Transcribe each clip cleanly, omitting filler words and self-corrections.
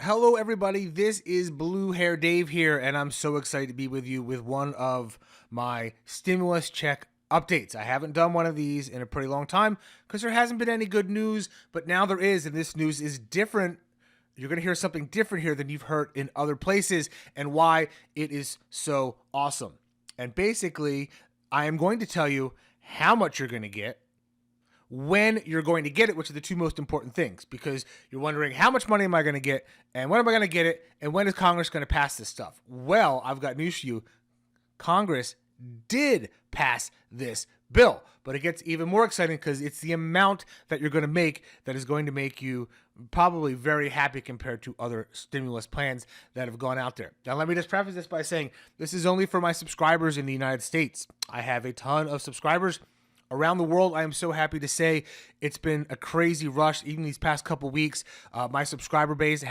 Hello, everybody. This is Blue Hair Dave here, and I'm so excited to be with you with one of my stimulus check updates. I haven't done one of these in a pretty long time because there hasn't been any good news, but now there is, and this news is different. You're going to hear something different here than you've heard in other places and why it is so awesome. And basically, I am going to tell you how much you're going to get, when you're going to get it, which are the two most important things, because you're wondering how much money am I going to get and when am I going to get it and when is Congress going to pass this stuff? Well, I've got news for you. Congress did pass this bill, but it gets even more exciting because it's the amount that you're going to make that is going to make you probably very happy compared to other stimulus plans that have gone out there. Now, let me just preface this by saying this is only for my subscribers in the United States. I have a ton of subscribers around the world. I am so happy to say it's been a crazy rush. Even these past couple weeks, my subscriber base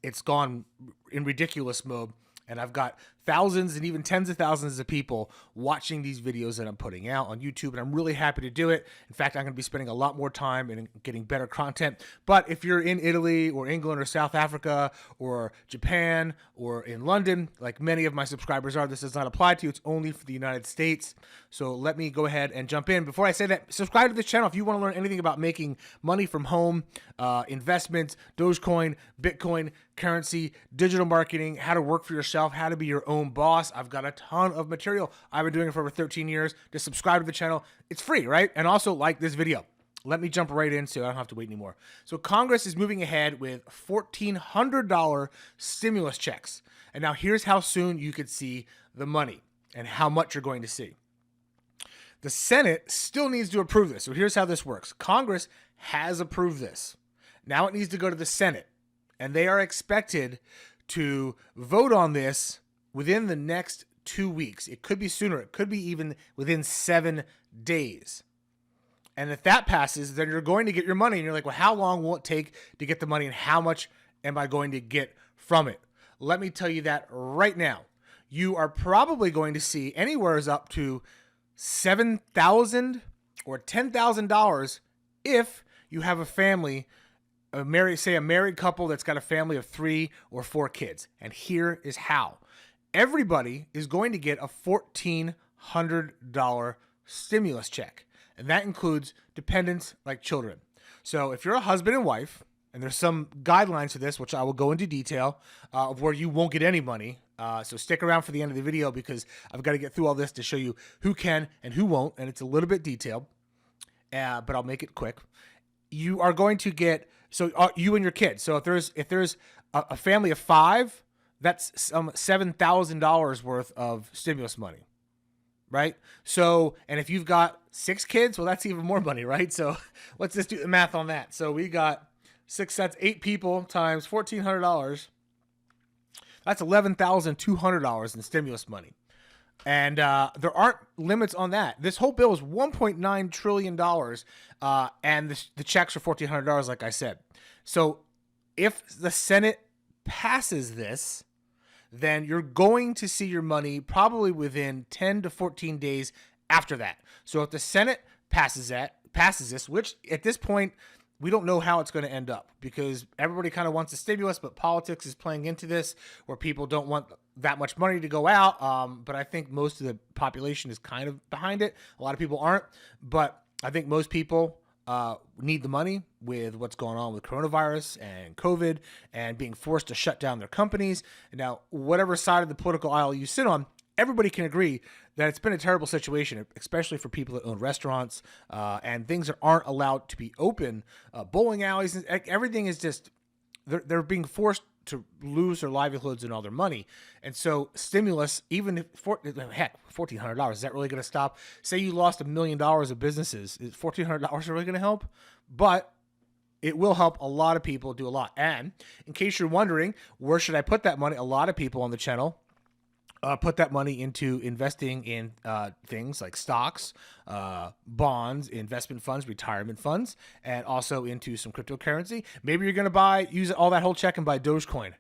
it's gone in ridiculous mode. And I've got thousands and even tens of thousands of people watching these videos that I'm putting out on YouTube, and I'm really happy to do it. In fact, I'm going to be spending a lot more time in getting better content. But if you're in Italy or England or South Africa or Japan or in London, like many of my subscribers are, this does not apply to you. It's only for the United States. So let me go ahead and jump in. Before I say that, subscribe to this channel if you want to learn anything about making money from home, investments, Dogecoin, Bitcoin, currency, digital marketing, how to work for yourself, how to be your own boss. I've got a ton of material. I've been doing it for over 13 years. Just subscribe to the channel. It's free, right? And also like this video. Let me jump right in so I don't have to wait anymore. So Congress is moving ahead with $1,400 stimulus checks. And now here's how soon you could see the money and how much you're going to see. The Senate still needs to approve this. So here's how this works. Congress has approved this. Now it needs to go to the Senate. And they are expected to vote on this within the next 2 weeks. It could be sooner. It could be even within 7 days. And if that passes, then you're going to get your money. And you're like, well, how long will it take to get the money and how much am I going to get from it? Let me tell you that right now. You are probably going to see anywhere up to $7,000 or $10,000 if you have a family, a married couple that's got a family of 3 or 4 kids. And here is how. Everybody is going to get a $1,400 stimulus check. And that includes dependents like children. So if you're a husband and wife, and there's some guidelines to this, which I will go into detail, of where you won't get any money. So stick around for the end of the video because I've got to get through all this to show you who can and who won't. And it's a little bit detailed, but I'll make it quick. You are going to get, so you and your kids. So if there's a family of 5, that's some $7,000 worth of stimulus money, right? So, and if you've got 6 kids, well, that's even more money, right? So let's just do the math on that. So we got 6, that's 8 people times $1,400. That's $11,200 in stimulus money. And there aren't limits on that. This whole bill is $1.9 trillion, and the checks are $1,400, like I said. So if the Senate passes this, then you're going to see your money probably within 10 to 14 days after that. So if the Senate passes this, which at this point, we don't know how it's going to end up because everybody kind of wants a stimulus, but politics is playing into this where people don't want that much money to go out. But I think most of the population is kind of behind it. A lot of people aren't, but I think most people need the money with what's going on with coronavirus and COVID and being forced to shut down their companies. And now, whatever side of the political aisle you sit on, everybody can agree that it's been a terrible situation, especially for people that own restaurants and things that aren't allowed to be open. Bowling alleys, everything is just, they're being forced to lose their livelihoods and all their money. And so stimulus, even if, $1,400, is that really going to stop? Say you lost $1 million of businesses. Is $1,400 really going to help? But it will help a lot of people do a lot. And in case you're wondering, where should I put that money? A lot of people on the channel put that money into investing in things like stocks, bonds, investment funds, retirement funds, and also into some cryptocurrency. Maybe you're going to use all that whole check and buy Dogecoin.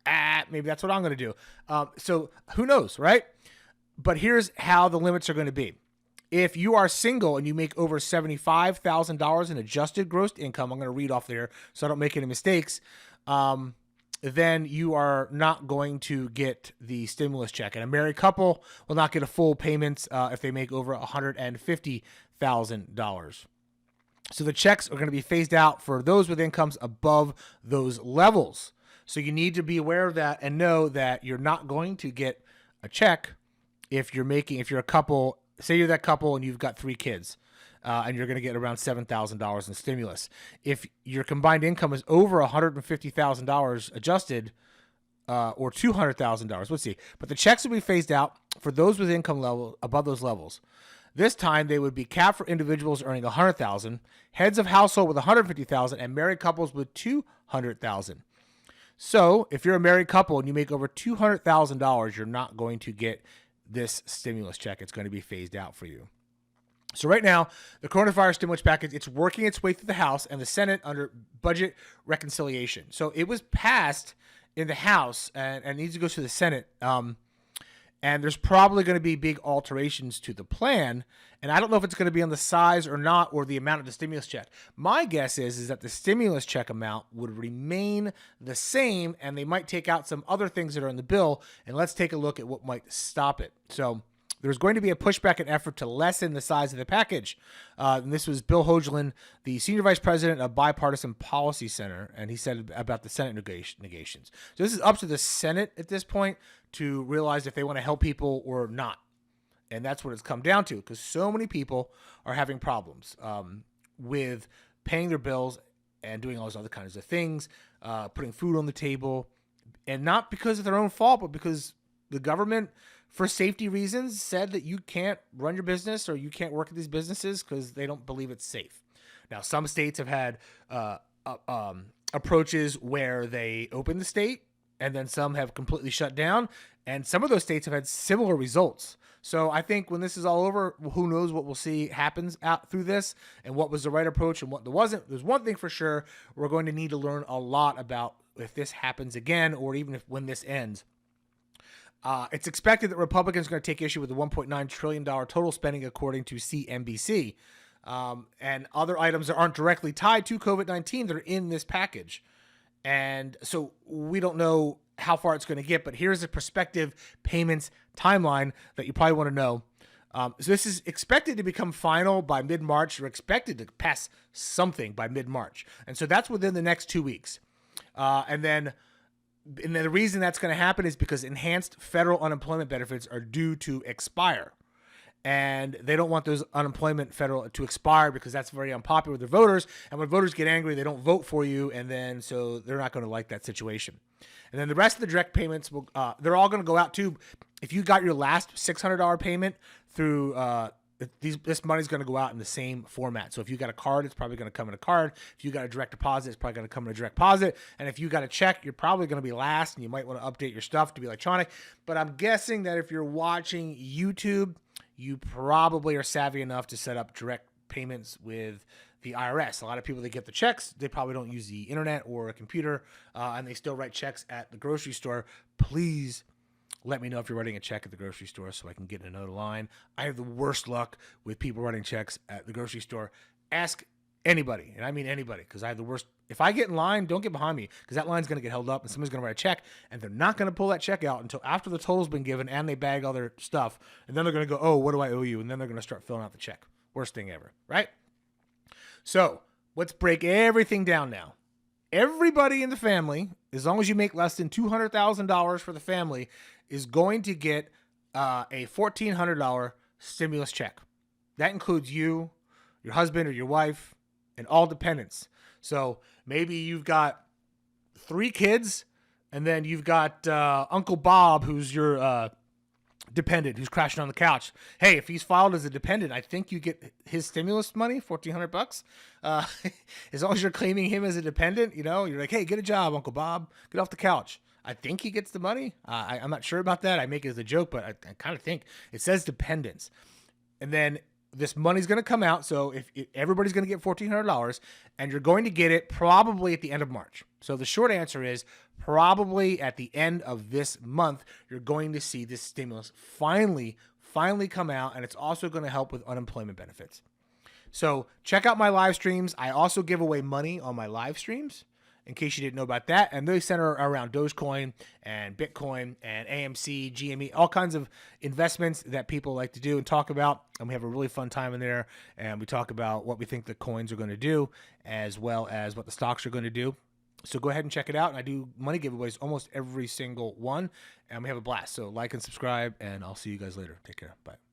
Maybe that's what I'm going to do. So who knows, right? But here's how the limits are going to be. If you are single and you make over $75,000 in adjusted gross income, I'm going to read off there so I don't make any mistakes. then you are not going to get the stimulus check. And a married couple will not get a full payment if they make over $150,000. So the checks are going to be phased out for those with incomes above those levels. So you need to be aware of that and know that you're not going to get a check if you're a couple, say you're that couple and you've got 3 kids. And you're going to get around $7,000 in stimulus. If your combined income is over $150,000 adjusted, or $200,000, let's see. But the checks will be phased out for those with income level above those levels. This time they would be capped for individuals earning $100,000, heads of household with $150,000, and married couples with $200,000. So if you're a married couple and you make over $200,000, you're not going to get this stimulus check. It's going to be phased out for you. So right now, the coronavirus stimulus package, it's working its way through the House and the Senate under budget reconciliation. So it was passed in the House and needs to go to the Senate. And there's probably going to be big alterations to the plan. And I don't know if it's going to be on the size or not, or the amount of the stimulus check. My guess is that the stimulus check amount would remain the same, and they might take out some other things that are in the bill. And let's take a look at what might stop it. So there's going to be a pushback and effort to lessen the size of the package. And this was Bill Hoagland, the senior vice president of Bipartisan Policy Center, and he said about the Senate negotiations. So this is up to the Senate at this point to realize if they want to help people or not. And that's what it's come down to, because so many people are having problems with paying their bills and doing all those other kinds of things, putting food on the table, and not because of their own fault, but because the government, for safety reasons, said that you can't run your business or you can't work at these businesses because they don't believe it's safe. Now, some states have had approaches where they open the state, and then some have completely shut down, and some of those states have had similar results. So I think when this is all over, who knows what we'll see happens out through this and what was the right approach and what there wasn't. There's one thing for sure, we're going to need to learn a lot about if this happens again, or even when this ends. It's expected that Republicans are going to take issue with the $1.9 trillion total spending, according to CNBC, and other items that aren't directly tied to COVID-19 that are in this package. And so we don't know how far it's going to get, but here's a prospective payments timeline that you probably want to know. So this is expected to become final by mid-March. You're expected to pass something by mid-March. And so that's within the next 2 weeks. And then the reason that's going to happen is because enhanced federal unemployment benefits are due to expire. And they don't want those unemployment federal to expire because that's very unpopular with their voters. And when voters get angry, they don't vote for you. And then so they're not going to like that situation. And then the rest of the direct payments, they're all going to go out too. If you got your last $600 payment through this money's going to go out in the same format. So if you got a card, it's probably going to come in a card. If you got a direct deposit, it's probably going to come in a direct deposit. And if you got a check, you're probably going to be last, and you might want to update your stuff to be electronic. But I'm guessing that if you're watching YouTube, you probably are savvy enough to set up direct payments with the IRS. A lot of people that get the checks, they probably don't use the internet or a computer, and they still write checks at the grocery store. Please let me know if you're writing a check at the grocery store so I can get in another line. I have the worst luck with people writing checks at the grocery store. Ask anybody, and I mean anybody, because I have the worst. If I get in line, don't get behind me, because that line's going to get held up, and somebody's going to write a check, and they're not going to pull that check out until after the total's been given and they bag all their stuff, and then they're going to go, oh, what do I owe you? And then they're going to start filling out the check. Worst thing ever, right? So let's break everything down now. Everybody in the family, as long as you make less than $200,000 for the family, is going to get a $1,400 stimulus check. That includes you, your husband or your wife, and all dependents. So maybe you've got 3 kids, and then you've got Uncle Bob, who's your dependent, who's crashing on the couch. Hey, if he's filed as a dependent, I think you get his stimulus money, $1,400. As long as you're claiming him as a dependent, you're like, hey, get a job, Uncle Bob, get off the couch. I think he gets the money. I'm not sure about that. I make it as a joke, but I kind of think it says dependents. And then this money's going to come out. So if everybody's going to get $1,400, and you're going to get it probably at the end of March. So the short answer is probably at the end of this month, you're going to see this stimulus finally come out. And it's also going to help with unemployment benefits. So check out my live streams. I also give away money on my live streams. in case you didn't know about that. And they center around Dogecoin and Bitcoin and AMC, GME, all kinds of investments that people like to do and talk about. And we have a really fun time in there. And we talk about what we think the coins are going to do, as well as what the stocks are going to do. So go ahead and check it out. And I do money giveaways almost every single one. And we have a blast. So like and subscribe, and I'll see you guys later. Take care. Bye.